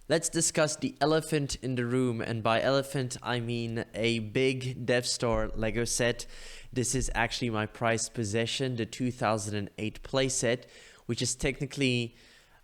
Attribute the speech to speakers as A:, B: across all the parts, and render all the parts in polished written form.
A: Let's discuss the elephant in the room, and by elephant I mean a big Death Star Lego set. This is actually my prized possession, the 2008 playset, which is technically,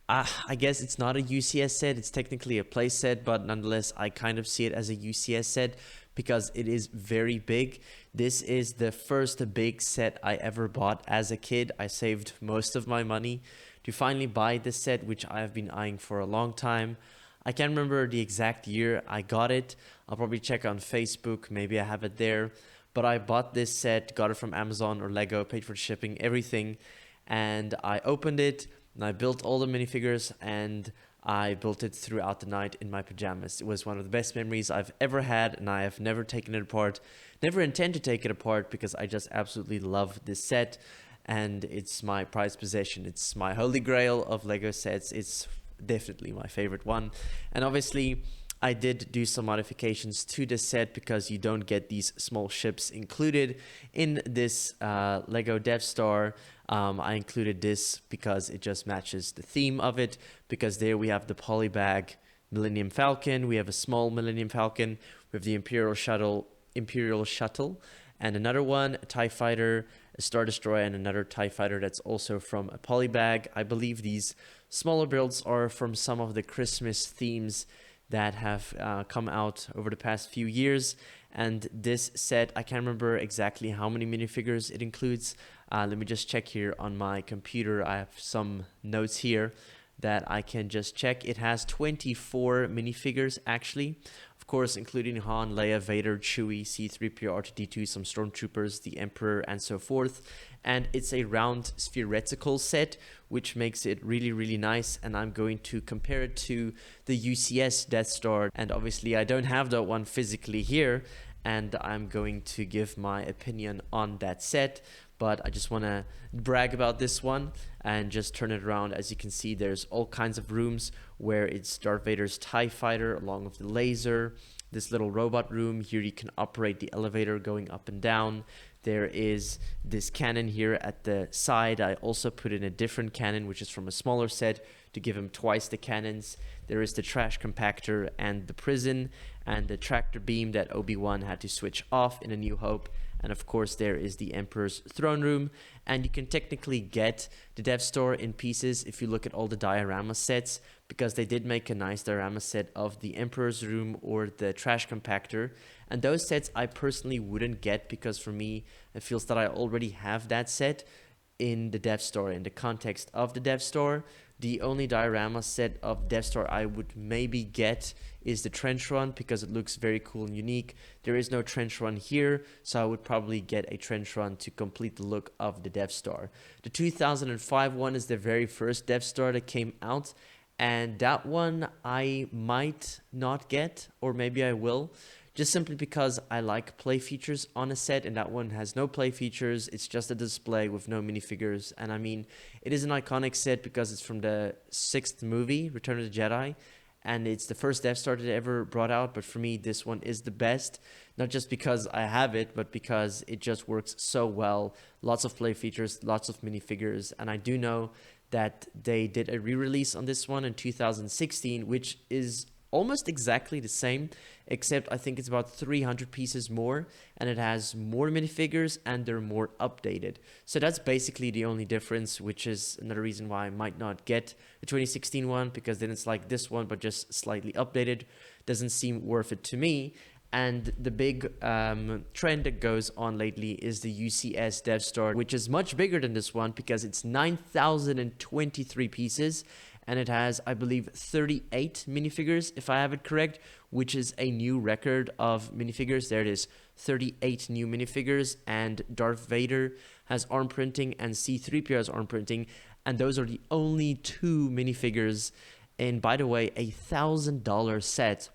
A: I guess it's not a UCS set, it's technically a playset, but nonetheless I kind of see it as a UCS set because it is very big. This is the first big set I ever bought as a kid. I saved most of my money to finally buy this set, which I have been eyeing for a long time. I can't remember the exact year I got it. I'll probably check on Facebook, maybe I have it there. But I bought this set, got it from Amazon or Lego, paid for shipping, everything. And I opened it and I built all the minifigures and I built it throughout the night in my pajamas. It was one of the best memories I've ever had, and I have never taken it apart, never intend to take it apart because I just absolutely love this set. And it's my prized possession. It's my holy grail of Lego sets. It's definitely my favorite one. And obviously I did do some modifications to this set because you don't get these small ships included in this Lego Death Star. I included this because it just matches the theme of it, because there we have the polybag Millennium Falcon, we have a small Millennium Falcon, we have the Imperial Shuttle, and another one, a TIE Fighter, a Star Destroyer, and another TIE Fighter that's also from a polybag. I believe these smaller builds are from some of the Christmas themes that have come out over the past few years. And this set, I can't remember exactly how many minifigures it includes. Let me just check here on my computer. I have some notes here that I can just check. It has 24 minifigures actually. Of course, including Han, Leia, Vader, Chewie, C-3PO, R2-D2, some Stormtroopers, the Emperor, and so forth. And it's a round spherical set, which makes it really, really nice. And I'm going to compare it to the UCS Death Star. And obviously, I don't have that one physically here. And I'm going to give my opinion on that set. But I just want to brag about this one and just turn it around. As you can see, there's all kinds of rooms where it's Darth Vader's TIE Fighter along with the laser. This little robot room here, you can operate the elevator going up and down. There is this cannon here at the side. I also put in a different cannon, which is from a smaller set, to give him twice the cannons. There is the trash compactor and the prison, and the tractor beam that Obi-Wan had to switch off in A New Hope. And of course, there is the Emperor's throne room. And you can technically get the Death Star in pieces if you look at all the diorama sets, because they did make a nice diorama set of the Emperor's room or the trash compactor. And those sets I personally wouldn't get, because for me, it feels that I already have that set in the Death Star, in the context of the Death Star. The only diorama set of Death Star I would maybe get is the Trench Run, because it looks very cool and unique. There is no Trench Run here, so I would probably get a Trench Run to complete the look of the Death Star. The 2005 one is the very first Death Star that came out, and that one I might not get, or maybe I will, just simply because I like play features on a set, and that one has no play features. It's just a display with no minifigures. And I mean, it is an iconic set because it's from the 6th movie, Return of the Jedi, and it's the first Death Star that they ever brought out. But for me, this one is the best, not just because I have it, but because it just works so well. Lots of play features, lots of minifigures, and I do know that they did a re-release on this one in 2016, which is almost exactly the same, except I think it's about 300 pieces more, and it has more minifigures and they're more updated. So that's basically the only difference, which is another reason why I might not get the 2016 one, because then it's like this one but just slightly updated. Doesn't seem worth it to me. And the big trend that goes on lately is the UCS Death Star, which is much bigger than this one because it's 9,023 pieces. And it has, I believe, 38 minifigures, if I have it correct, which is a new record of minifigures. There it is, 38 new minifigures, and Darth Vader has arm printing and C-3PO has arm printing, and those are the only two minifigures in, by the way, $1,000 set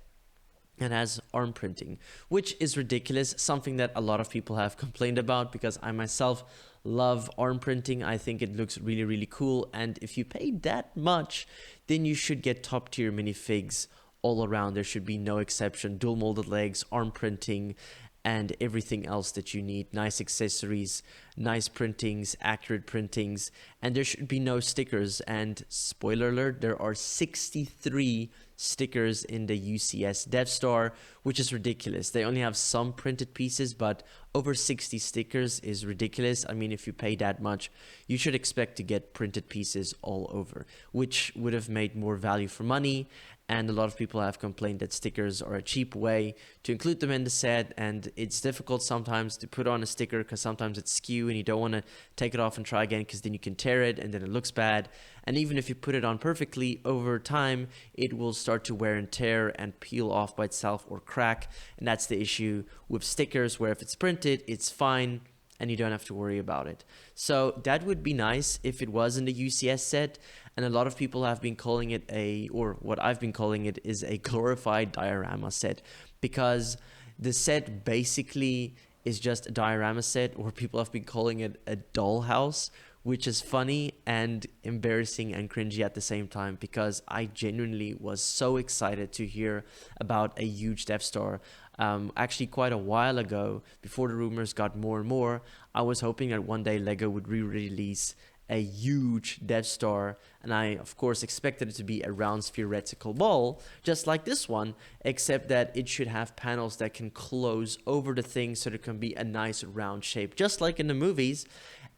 A: and has arm printing, which is ridiculous, something that a lot of people have complained about, because I myself love arm printing. I think it looks really, really cool, and if you pay that much, then you should get top tier minifigs all around. There should be no exception. Dual molded legs, arm printing, and everything else that you need. Nice accessories, nice printings, accurate printings, and there should be no stickers. And spoiler alert, there are 63 stickers in the UCS Death Star, which is ridiculous. They only have some printed pieces, but over 60 stickers is ridiculous. I mean, if you pay that much, you should expect to get printed pieces all over, which would have made more value for money. And a lot of people have complained that stickers are a cheap way to include them in the set, and it's difficult sometimes to put on a sticker because sometimes it's skew and you don't want to take it off and try again because then you can tear it and then it looks bad. And even if you put it on perfectly, over time it will start to wear and tear and peel off by itself or crack, and that's the issue with stickers, where if it's printed it's fine and you don't have to worry about it. So that would be nice if it was in the UCS set. And a lot of people have been calling it or what I've been calling it is a glorified diorama set, because the set basically is just a diorama set, or people have been calling it a dollhouse, which is funny and embarrassing and cringy at the same time, because I genuinely was so excited to hear about a huge Death Star. Actually, quite a while ago, before the rumors got more and more, I was hoping that one day LEGO would re-release a huge Death Star, and I of course expected it to be a round spherical ball just like this one, except that it should have panels that can close over the thing so there can be a nice round shape just like in the movies.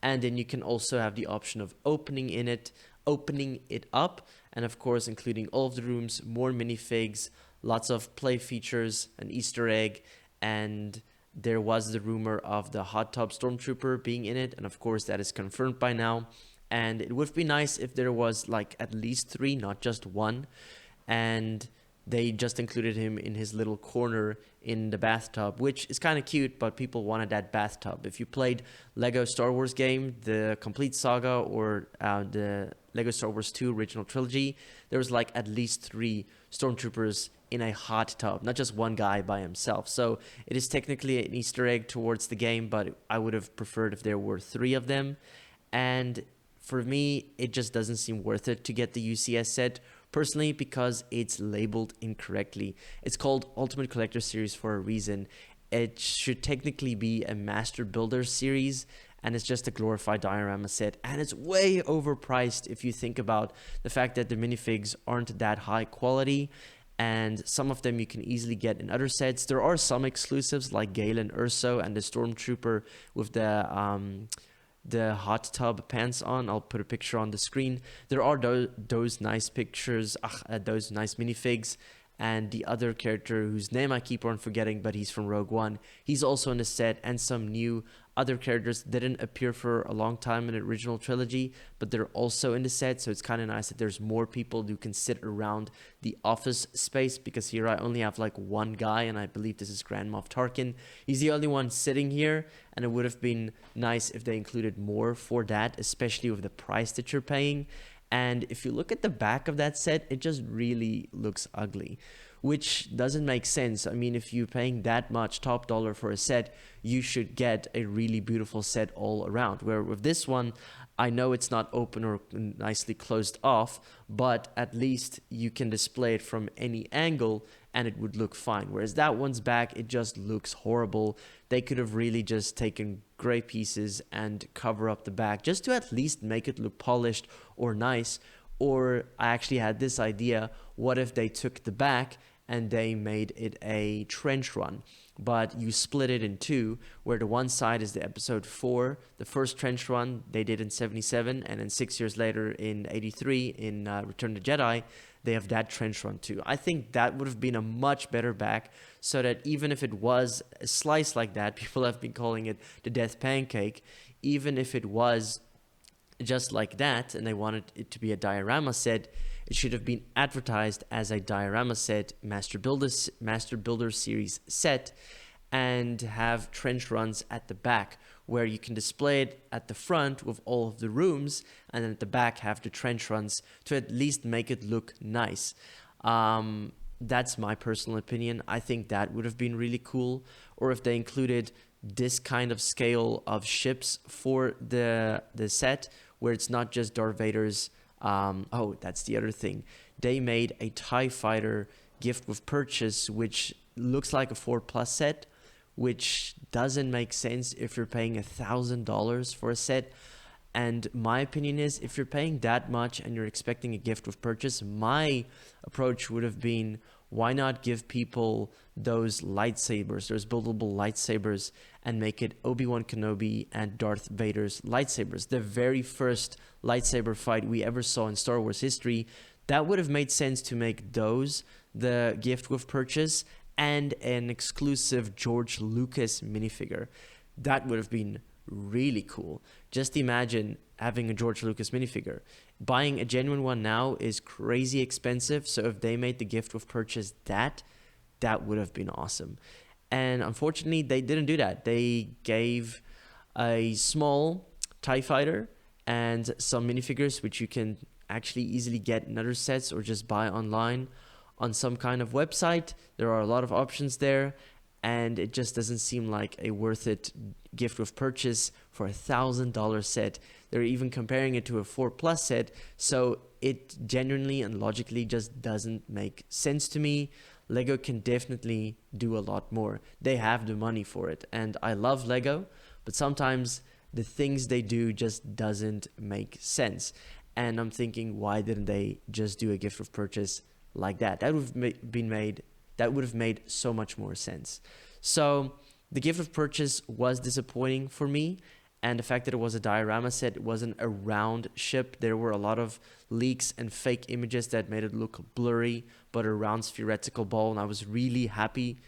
A: And then you can also have the option of opening it up, and of course including all of the rooms, more minifigs, lots of play features, an Easter egg, and there was the rumor of the hot tub stormtrooper being in it, and of course that is confirmed by now. And it would be nice if there was like at least 3, not just 1. And they just included him in his little corner in the bathtub, which is kind of cute, but people wanted that bathtub. If you played Lego Star Wars game, the complete saga, or the Lego Star Wars 2 original trilogy, there was like at least 3 stormtroopers in a hot tub, not just one guy by himself. So it is technically an Easter egg towards the game, but I would have preferred if there were 3 of them. And for me, it just doesn't seem worth it to get the UCS set, personally, because it's labeled incorrectly. It's called Ultimate Collector Series for a reason. It should technically be a Master Builder series, and it's just a glorified diorama set, and it's way overpriced if you think about the fact that the minifigs aren't that high quality, and some of them you can easily get in other sets. There are some exclusives like Galen Urso and the Stormtrooper with the hot tub pants on. I'll put a picture on the screen. There are those nice pictures, those nice minifigs, and the other character whose name I keep on forgetting, but he's from Rogue One. He's also in the set, and some new other characters didn't appear for a long time in the original trilogy, but they're also in the set, so it's kind of nice that there's more people who can sit around the office space, because here I only have like one guy, and I believe this is Grand Moff Tarkin. He's the only one sitting here, and it would have been nice if they included more for that, especially with the price that you're paying. And if you look at the back of that set, it just really looks ugly, which doesn't make sense. I mean, if you're paying that much top dollar for a set, you should get a really beautiful set all around. Where with this one, I know it's not open or nicely closed off, but at least you can display it from any angle and it would look fine. Whereas that one's back, it just looks horrible. They could have really just taken gray pieces and cover up the back just to at least make it look polished or nice. Or I actually had this idea, what if they took the back and they made it a trench run, but you split it in 2, where the one side is the episode 4, the first trench run they did in 77, and then 6 years later in 83 in Return of the Jedi, they have that trench run too. I think that would have been a much better back, so that even if it was a slice like that, people have been calling it the death pancake, even if it was just like that and they wanted it to be a diorama set, it should have been advertised as a diorama set, Master Builder Series set, and have trench runs at the back where you can display it at the front with all of the rooms, and then at the back have the trench runs to at least make it look nice. That's my personal opinion. I think that would have been really cool. Or if they included this kind of scale of ships for the set, where it's not just Darth Vader's. Oh, that's the other thing. They made a TIE Fighter gift with purchase, which looks like a 4+ set, which doesn't make sense if you're paying $1,000 for a set. And my opinion is, if you're paying that much and you're expecting a gift with purchase, my approach would have been, why not give people those lightsabers, those buildable lightsabers, and make it Obi-Wan Kenobi and Darth Vader's lightsabers, the very first lightsaber fight we ever saw in Star Wars history. That would have made sense to make those the gift with purchase, and an exclusive George Lucas minifigure. That would have been really cool. Just imagine having a George Lucas minifigure. Buying a genuine one now is crazy expensive, so if they made the gift with purchase that would have been awesome. And unfortunately, they didn't do that. They gave a small TIE fighter and some minifigures, which you can actually easily get in other sets or just buy online on some kind of website. There are a lot of options there, and it just doesn't seem like a worth it gift with purchase for $1,000 set. They're even comparing it to a 4+ set, so it genuinely and logically just doesn't make sense to me. Lego can definitely do a lot more. They have the money for it, and I love Lego, but sometimes the things they do just doesn't make sense. And I'm thinking, why didn't they just do a gift with purchase like that? That would have made so much more sense. So the gift of purchase was disappointing for me, and the fact that it was a diorama set, it wasn't a round ship. There were a lot of leaks and fake images that made it look blurry, but a round spherical ball, and I was really happy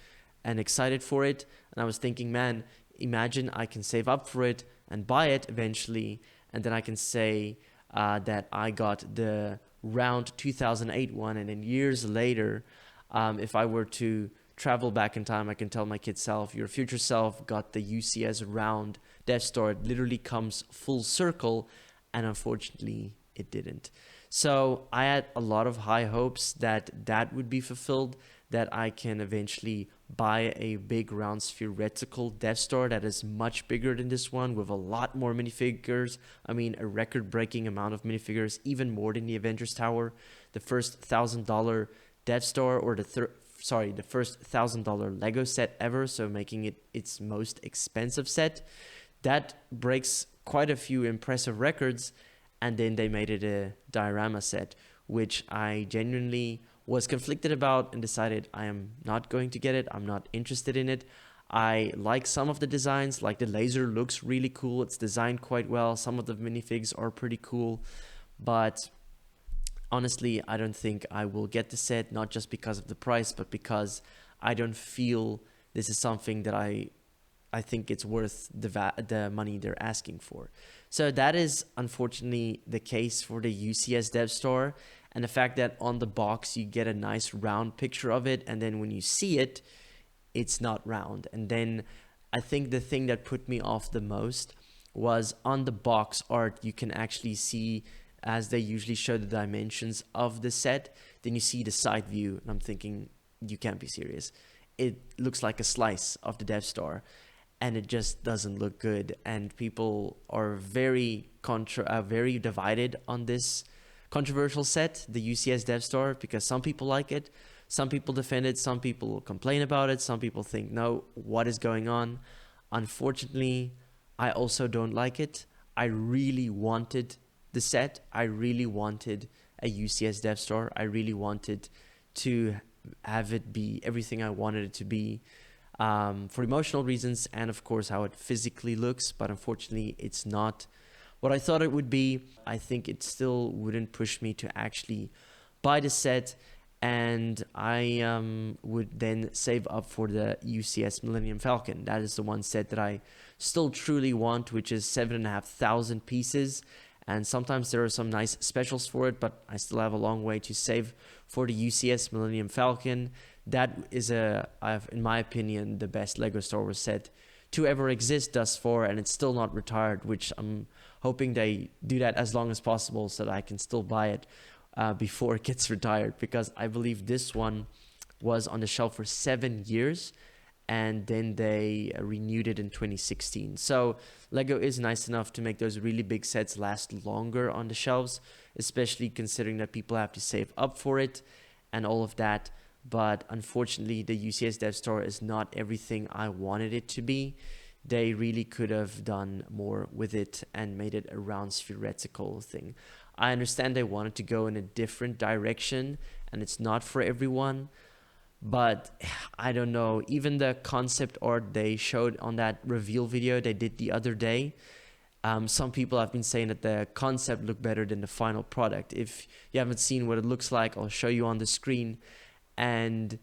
A: and excited for it. And I was thinking, man, imagine I can save up for it and buy it eventually, and then I can say that I got the round 2008 one, and then years later, if I were to travel back in time, I can tell my kid self, your future self got the UCS round Death Star. It literally comes full circle, and unfortunately it didn't. So I had a lot of high hopes that that would be fulfilled, that I can eventually buy a big round spherical Death Star that is much bigger than this one, with a lot more minifigures. I mean, a record-breaking amount of minifigures, even more than the Avengers Tower, the first $1,000 Death Star, or the first $1,000 Lego set ever, so making it its most expensive set. That breaks quite a few impressive records, and then they made it a diorama set, which I genuinely was conflicted about and decided I am not going to get it. I'm not interested in it. I like some of the designs, like the laser looks really cool. It's designed quite well. Some of the minifigs are pretty cool, but honestly, I don't think I will get the set, not just because of the price, but because I don't feel this is something that I think it's worth the money they're asking for. So that is unfortunately the case for the UCS Death Star, and the fact that on the box you get a nice round picture of it, and then when you see it, it's not round. And then I think the thing that put me off the most was on the box art, you can actually see, as they usually show the dimensions of the set, then you see the side view, and I'm thinking, you can't be serious. It looks like a slice of the Death Star, and it just doesn't look good. And people are very divided on this controversial set, the UCS Death Star, because some people like it, some people defend it, some people complain about it, some people think, no, what is going on? Unfortunately, I also don't like it. I really wanted the set. I really wanted a UCS Death Star. I really wanted to have it be everything I wanted it to be, for emotional reasons, and of course how it physically looks, but unfortunately it's not what I thought it would be. I think it still wouldn't push me to actually buy the set, and I would then save up for the UCS Millennium Falcon. That is the one set that I still truly want, which is 7,500 pieces. And sometimes there are some nice specials for it, but I still have a long way to save for the UCS Millennium Falcon. That is, in my opinion, the best Lego Star Wars set to ever exist thus far, and it's still not retired, which I'm hoping they do that as long as possible so that I can still buy it before it gets retired, because I believe this one was on the shelf for 7 years, and then they renewed it in 2016. So Lego is nice enough to make those really big sets last longer on the shelves, especially considering that people have to save up for it and all of that. But unfortunately, the UCS Death Star is not everything I wanted it to be. they really could have done more with it and made it a round spherical thing. I understand they wanted to go in a different direction and it's not for everyone, but I don't know. Even the concept art they showed on that reveal video they did the other day, some people have been saying that the concept looked better than the final product. If you haven't seen what it looks like, I'll show you on the screen. And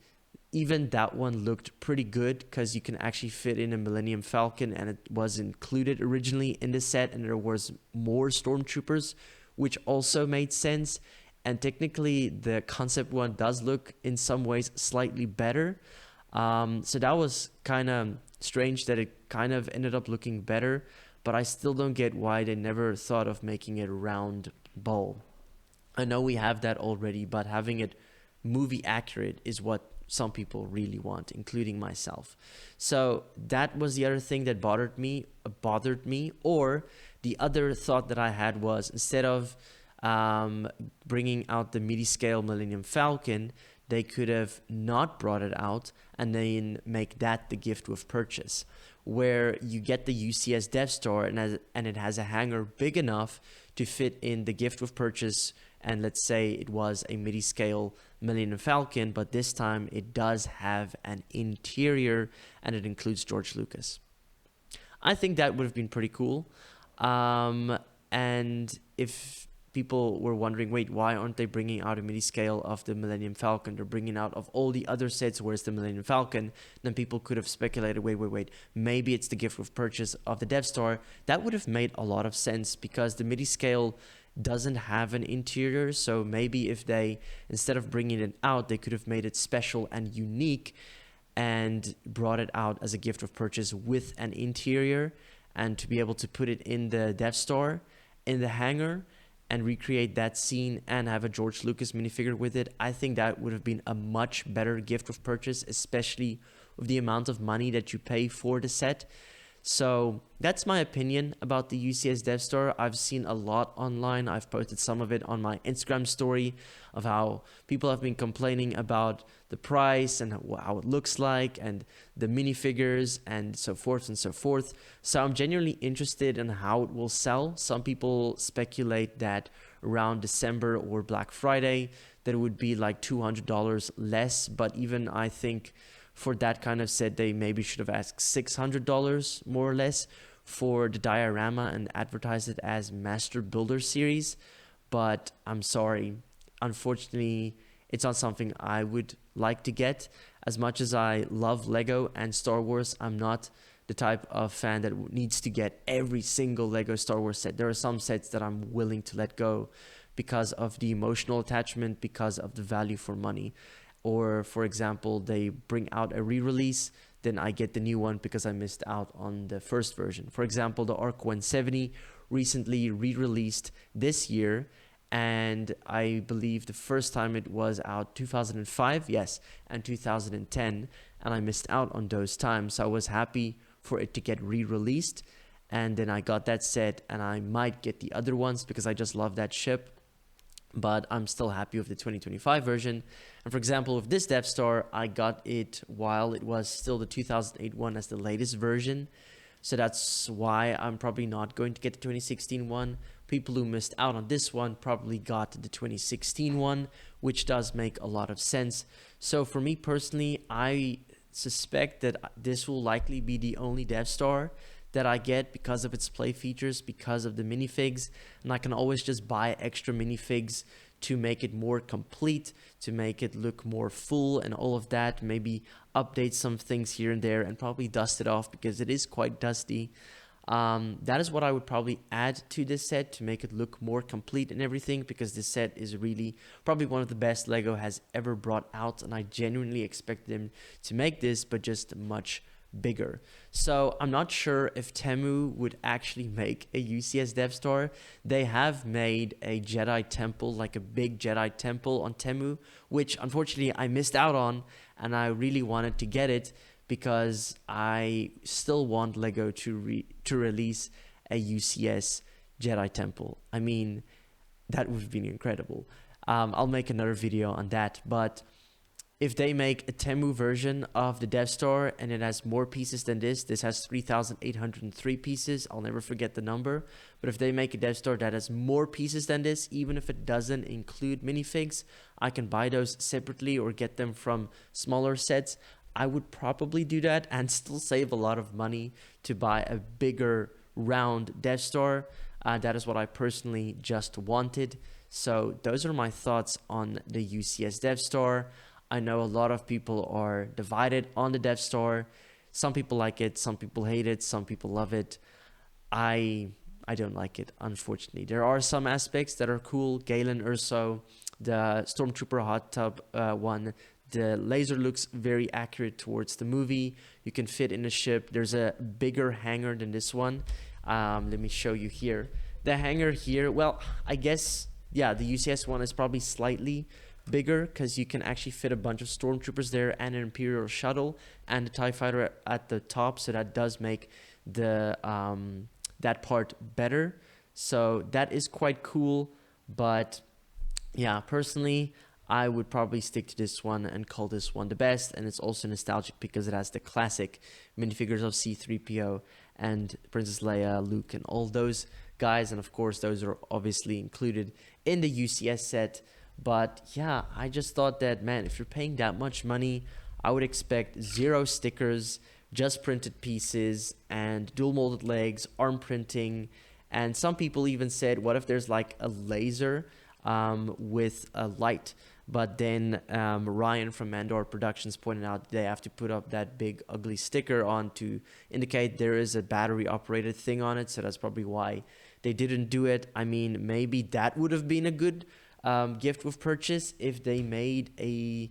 A: even that one looked pretty good because you can actually fit in a Millennium Falcon, and it was included originally in the set, and there was more Stormtroopers, which also made sense. And technically the concept one does look in some ways slightly better. So that was kind of strange that it kind of ended up looking better, but I still don't get why they never thought of making it a round bowl. I know we have that already, but having it movie accurate is what some people really want, including myself. So that was the other thing that bothered me. Or the other thought that I had was, instead of bringing out the Midi scale Millennium Falcon, they could have not brought it out and then make that the gift with purchase, where you get the UCS Death Star and it has a hangar big enough to fit in the gift with purchase. And let's say it was a Midi scale Millennium Falcon, but this time it does have an interior and it includes George Lucas. I think that would have been pretty cool. And if people were wondering, wait, why aren't they bringing out a Midi scale of the Millennium Falcon? They're bringing out of all the other sets, where's the Millennium Falcon? Then people could have speculated, wait, maybe it's the gift with purchase of the Death Star. That would have made a lot of sense because the Midi scale doesn't have an interior. So maybe if they, instead of bringing it out, they could have made it special and unique and brought it out as a gift of purchase with an interior, and to be able to put it in the Death Star in the hangar and recreate that scene and have a George Lucas minifigure with it. I think that would have been a much better gift of purchase, especially with the amount of money that you pay for the set. So that's my opinion about the UCS Death Star. I've seen a lot online. I've posted some of it on my Instagram story of how people have been complaining about the price and how it looks like and the minifigures and so forth and so forth. So I'm genuinely interested in how it will sell. Some people speculate that around December or Black Friday that it would be like $200 less, but even I think for that kind of set, they maybe should have asked $600 more or less for the diorama and advertised it as Master Builder Series. But I'm sorry, unfortunately, it's not something I would like to get. As much as I love Lego and Star Wars, I'm not the type of fan that needs to get every single Lego Star Wars set. There are some sets that I'm willing to let go because of the emotional attachment, because of the value for money. Or, for example, they bring out a re-release, then I get the new one because I missed out on the first version. For example, the ARC 170 recently re-released this year, and I believe the first time it was out 2005, yes, and 2010, and I missed out on those times. So I was happy for it to get re-released, and then I got that set, and I might get the other ones because I just love that ship. But I'm still happy with the 2025 version. And for example, with this Death Star, I got it while it was still the 2008 one as the latest version. So that's why I'm probably not going to get the 2016 one. People who missed out on this one probably got the 2016 one, which does make a lot of sense. So for me personally, I suspect that this will likely be the only Death Star that I get because of its play features, because of the minifigs, and I can always just buy extra minifigs to make it more complete, to make it look more full and all of that, maybe update some things here and there and probably dust it off because it is quite dusty. That is what I would probably add to this set to make it look more complete and everything, because this set is really probably one of the best Lego has ever brought out, and I genuinely expect them to make this, but just much bigger. So I'm not sure if Temu would actually make a UCS Death Star. They have made a Jedi temple, like a big Jedi temple on Temu, which unfortunately I missed out on, and I really wanted to get it because I still want Lego to release a UCS Jedi temple. I mean, that would have been incredible. I'll make another video on that, but If they make a Temu version of the Death Star and it has more pieces than this has 3,803 pieces. I'll never forget the number. But if they make a Death Star that has more pieces than this, even if it doesn't include minifigs, I can buy those separately or get them from smaller sets. I would probably do that and still save a lot of money to buy a bigger round Death Star. That is what I personally just wanted. So those are my thoughts on the UCS Death Star. I know a lot of people are divided on the Death Star. Some people like it, some people hate it, some people love it. I don't like it, unfortunately. There are some aspects that are cool. Galen Urso, the Stormtrooper hot tub one, the laser looks very accurate towards the movie. You can fit in a ship. There's a bigger hangar than this one. Let me show you here. The hangar here, well, I guess, yeah, the UCS one is probably slightly bigger because you can actually fit a bunch of stormtroopers there and an Imperial shuttle and a TIE fighter at the top, so that does make the that part better. So that is quite cool, but yeah, personally I would probably stick to this one and call this one the best. And it's also nostalgic because it has the classic minifigures of C-3PO and Princess Leia, Luke, and all those guys, and of course those are obviously included in the UCS set. But yeah, I just thought that, man, if you're paying that much money, I would expect 0 stickers, just printed pieces, and dual molded legs, arm printing. And some people even said, what if there's like a laser with a light? But then Ryan from Mandor Productions pointed out they have to put up that big ugly sticker on to indicate there is a battery operated thing on it. So that's probably why they didn't do it. I mean, maybe that would have been a good gift with purchase if they made a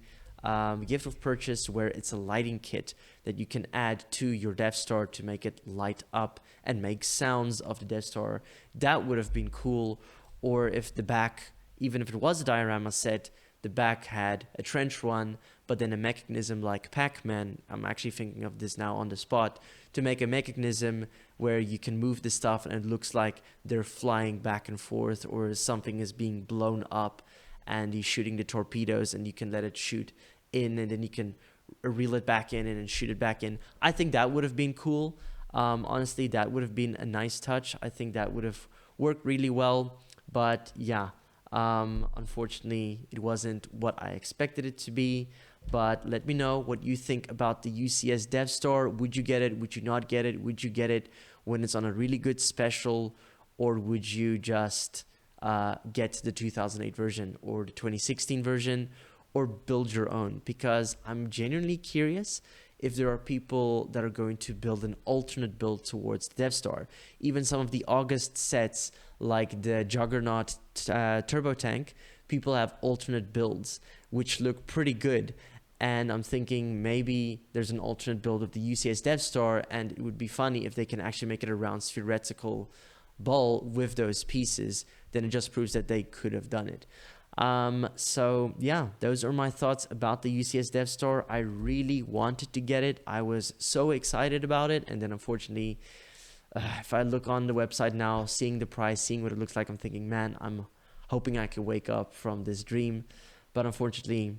A: gift with purchase where it's a lighting kit that you can add to your Death Star to make it light up and make sounds of the Death Star. That would have been cool. Or if the back, even if it was a diorama set, the back had a trench run, but then a mechanism like Pac-Man. I'm actually thinking of this now on the spot, to make a mechanism where you can move the stuff and it looks like they're flying back and forth, or something is being blown up and he's shooting the torpedoes and you can let it shoot in and then you can reel it back in and then shoot it back in. I think that would have been cool. Honestly, that would have been a nice touch. I think that would have worked really well. But yeah, unfortunately, it wasn't what I expected it to be. But let me know what you think about the UCS Death Star. Would you get it? Would you not get it? Would you get it when it's on a really good special? Or would you just get the 2008 version or the 2016 version, or build your own? Because I'm genuinely curious if there are people that are going to build an alternate build towards the Death Star. Even some of the August sets, like the Juggernaut turbo tank, people have alternate builds which look pretty good. And I'm thinking maybe there's an alternate build of the UCS Death Star, and it would be funny if they can actually make it a round spherical ball with those pieces. Then it just proves that they could have done it. So yeah, those are my thoughts about the UCS Death Star. I really wanted to get it. I was so excited about it, and then unfortunately, if I look on the website now, seeing the price, seeing what it looks like, I'm thinking, man, I'm hoping I can wake up from this dream. But unfortunately,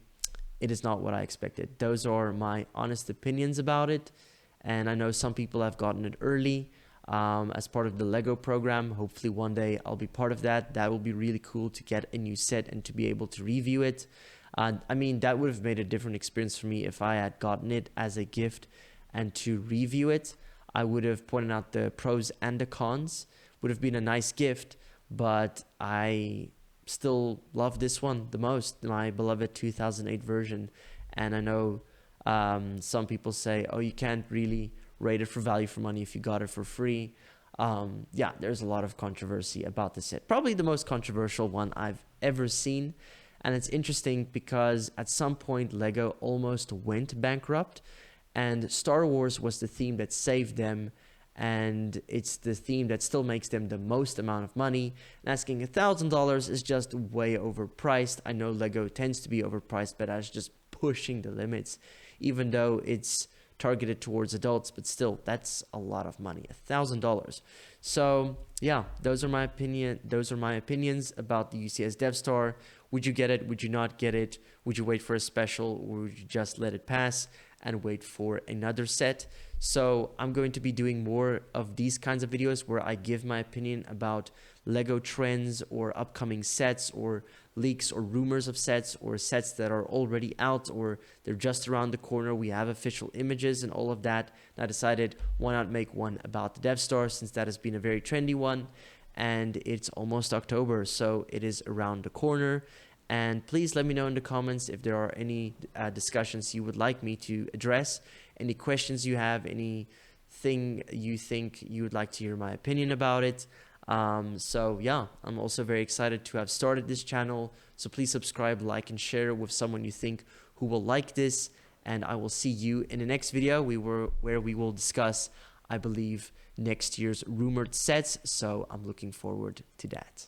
A: it is not what I expected. Those are my honest opinions about it. And I know some people have gotten it early as part of the Lego program. Hopefully one day I'll be part of that. That will be really cool to get a new set and to be able to review it. I mean, that would have made a different experience for me if I had gotten it as a gift and to review it. I would have pointed out the pros and the cons. Would have been a nice gift, but I still love this one the most, my beloved 2008 version. And I know some people say, oh, you can't really rate it for value for money if you got it for free. Yeah, there's a lot of controversy about this set. Probably the most controversial one I've ever seen. And it's interesting because at some point Lego almost went bankrupt, and Star Wars was the theme that saved them. And it's the theme that still makes them the most amount of money. And asking $1,000 is just way overpriced. I know Lego tends to be overpriced, but that's just pushing the limits, even though it's targeted towards adults. But still, that's a lot of money, $1,000. So yeah, those are my opinions about the UCS Death Star. Would you get it? Would you not get it? Would you wait for a special, or would you just let it pass and wait for another set? So I'm going to be doing more of these kinds of videos where I give my opinion about Lego trends or upcoming sets or leaks or rumors of sets or sets that are already out or they're just around the corner. We have official images and all of that. And I decided, why not make one about the Death Star, since that has been a very trendy one and it's almost October, so it is around the corner. And please let me know in the comments if there are any discussions you would like me to address, any questions you have, anything you think you would like to hear my opinion about it. So yeah, I'm also very excited to have started this channel. So please subscribe, like, and share with someone you think who will like this. And I will see you in the next video where we will discuss, I believe, next year's rumored sets. So I'm looking forward to that.